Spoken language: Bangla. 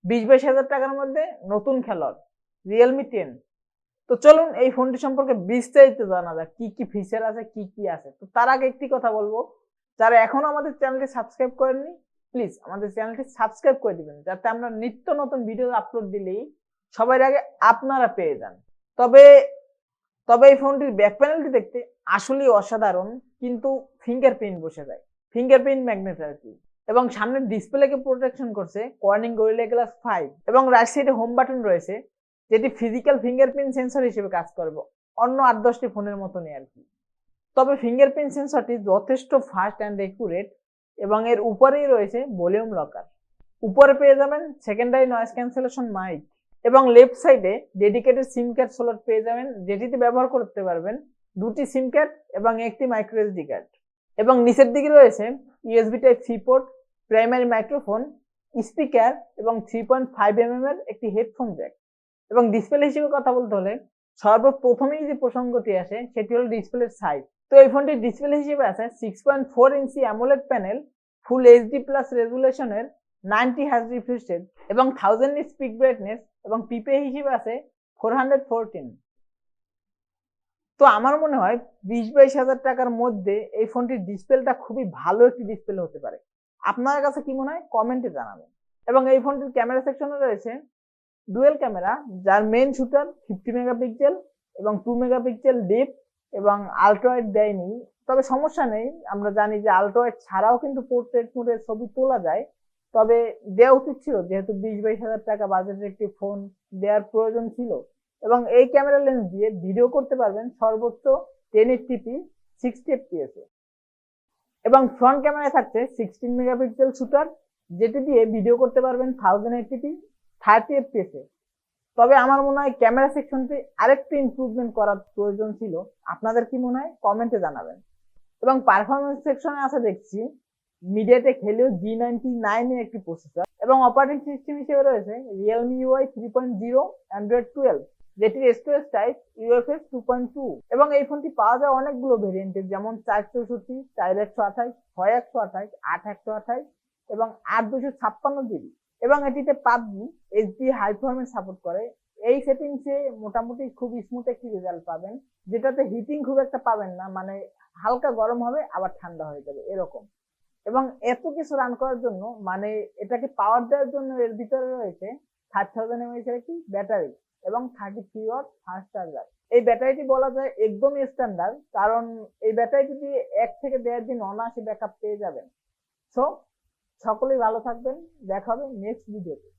20-22 হাজার টাকার মধ্যে নতুন খেলোয়াড় রিয়েলমি 10। তো চলুন এই ফোনটি সম্পর্কে বিস্তারিত জানা যাক, কি কি ফিচার আছে, কি কি আছে। তো তার আগে একটি কথা বলবো, যারা এখনো আমাদের চ্যানেলটি সাবস্ক্রাইব করেননি প্লিজ আমাদের চ্যানেলটি সাবস্ক্রাইব করে দিবেন, যাতে আমরা নিত্য নতুন ভিডিও আপলোড দিলেই সবার আগে আপনারা পেয়ে যান। তবে তবে এই ফোনটির ব্যাক প্যানেলটি দেখতে আসলেই অসাধারণ, কিন্তু ফিঙ্গারপ্রিন্ট বসে যায়, ফিঙ্গারপ্রিন্ট ম্যাগনেট আর কি। এবং সামনের ডিসপ্লেকে প্রোটেকশন করছে কর্নিং গরিলা গ্লাস 5, এবং রাইট সাইডে হোম বাটন রয়েছে, যেটি ফিজিক্যাল ফিঙ্গারপ্রিন্ট সেন্সর হিসেবে কাজ করবে, অন্য 8-10টি ফোনের মতনই আর কি। তবে ফিঙ্গারপ্রিন্ট সেন্সরটি যথেষ্ট ফাস্ট অ্যান্ড একুরেট, এবং এর উপরেই রয়েছে ভলিউম লকার। উপরে পেয়ে যাবেন সেকেন্ডারি নয়েজ ক্যান্সেলেশন মাইক, এবং লেফট সাইডে ডেডিকেটেড সিম কার্ড স্লট পেয়ে যাবেন, যেটিতে ব্যবহার করতে পারবেন 2টি সিম কার্ড এবং একটি মাইক্রো এসডি কার্ড। এবং নিচের দিকে রয়েছে USB type C port, primary microphone, speaker এবং 3.5 mm এর একটি হেডফোন জ্যাক। এবং ডিসপ্লে হিসেবে কথা বলতে হলে সর্বপ্রথমেই যে প্রসঙ্গটি আসে সেটি হলো ডিসপ্লের সাইজ। তো এই ফোনটির ডিসপ্লে হিসেবে আছে 6.4 inch AMOLED panel, full HD plus রেজুলেশনের 90 হার্জ রিফ্রেশ রেট এবং 1000 নিটস পিক ব্রাইটনেস, এবং পিপিআই হিসেবে আছে 414। তো আমার মনে হয় 20-22 হাজার টাকার মধ্যে এই ফোনটির ডিসপ্লেটা খুবই ভালো একটি ডিসপ্লে হতে পারে। আপনার কাছে কি মনে হয় কমেন্টে জানাবেন। এবং এই ফোনটির ক্যামেরা সেকশনে রয়েছে ডুয়েল ক্যামেরা, যার মেইন শুটার 50 মেগাপিক্সেল এবং 2 মেগাপিক্সেল ডিপ, এবং আলট্রা ওয়াইড দেয়নি। তবে সমস্যা নেই, আমরা জানি যে আলট্রা ওয়াইড ছাড়াও কিন্তু পোর্ট্রেট মোডে ছবি তোলা যায়। তবে দেওয়া উচিত ছিল, যেহেতু 20-22 হাজার টাকা বাজেটের একটি ফোন, দেওয়ার প্রয়োজন ছিল। এবং এই ক্যামেরা লেন্স দিয়ে ভিডিও করতে পারবেন সর্বোচ্চ 1080p 60 fps এ। এবং ফ্রন্ট ক্যামেরায় থাকছে 16 মেগাপিক্সেল শুটার, যেটি দিয়ে ভিডিও করতে পারবেন 1080p 30 fps এ। তবে আমার মনে হয় ক্যামেরা সেকশনটি আরেকটু ইমপ্রুভমেন্ট করার প্রয়োজন ছিল। আপনাদের কি মনে হয় কমেন্টে জানাবেন। এবং পারফরমেন্স সেকশনে আছে দেখছি মিডিয়াটেক হেলিও G99 এর একটি প্রসেসর, এবং অপারেটিং সিস্টেম হিসেবে রয়েছে Realme UI 3.0 Android 12, যেটির স্টোরেজ টাইপ UFS 2.2। এবং এই ফোনটি পাওয়া যায় অনেকগুলো ভেরিয়েন্টে, যেমন 464, 4128, 6128, 8128 এবং 8256 GB। এবং এটিতে PUBG HD high performance support করে। এই সেটিংসে মোটামুটি খুব স্মুথ একটি রেজাল্ট পাবেন, যেটাতে হিটিং খুব একটা পাবেন না, মানে হালকা গরম হবে আবার ঠান্ডা হয়ে যাবে এরকম। এবং এত কিছু রান করার জন্য, মানে এটাকে পাওয়ার দেওয়ার জন্য এর ভিতরে রয়েছে 3000 mAh এর একটি ব্যাটারি এবং 33 ওয়াট ফাস্ট চার্জার। এই ব্যাটারিটি বলা যায় একদমই স্ট্যান্ডার্ড, কারণ এই ব্যাটারিটি দিয়ে 1 থেকে 1.5 দিন অনায়াসে ব্যাকআপ পেয়ে যাবেন। সো সকলেই ভালো থাকবেন, দেখা হবে নেক্সট ভিডিওতে।